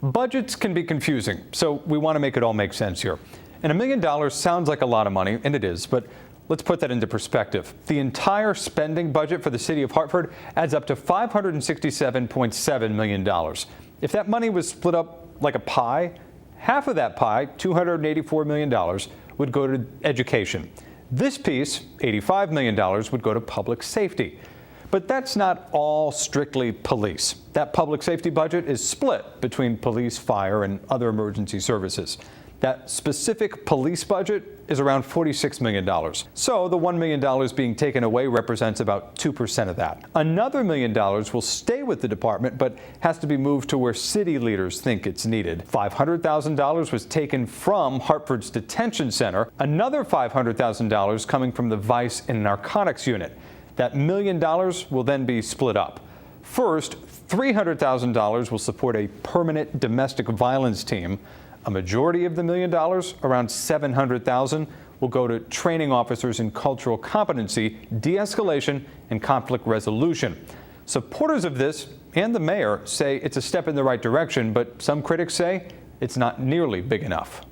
Budgets can be confusing, so we want to make it all make sense here. And $1 million sounds like a lot of money, and it is, but let's put that into perspective. The entire spending budget for the city of Hartford adds up to $567.7 million. If that money was split up like a pie, half of that pie, $284 million, would go to education. This piece, $85 million, would go to public safety. But that's not all strictly police. That public safety budget is split between police, fire, and other emergency services. That specific police budget is around $46 million. So the $1 million being taken away represents about 2% of that. Another $1 million will stay with the department, but has to be moved to where city leaders think it's needed. $500,000 was taken from Hartford's detention center. Another $500,000 coming from the Vice and Narcotics unit. That $1 million will then be split up. First, $300,000 will support a permanent domestic violence team. A majority of the $1 million, around $700,000, will go to training officers in cultural competency, de-escalation, and conflict resolution. Supporters of this and the mayor say it's a step in the right direction, but some critics say it's not nearly big enough.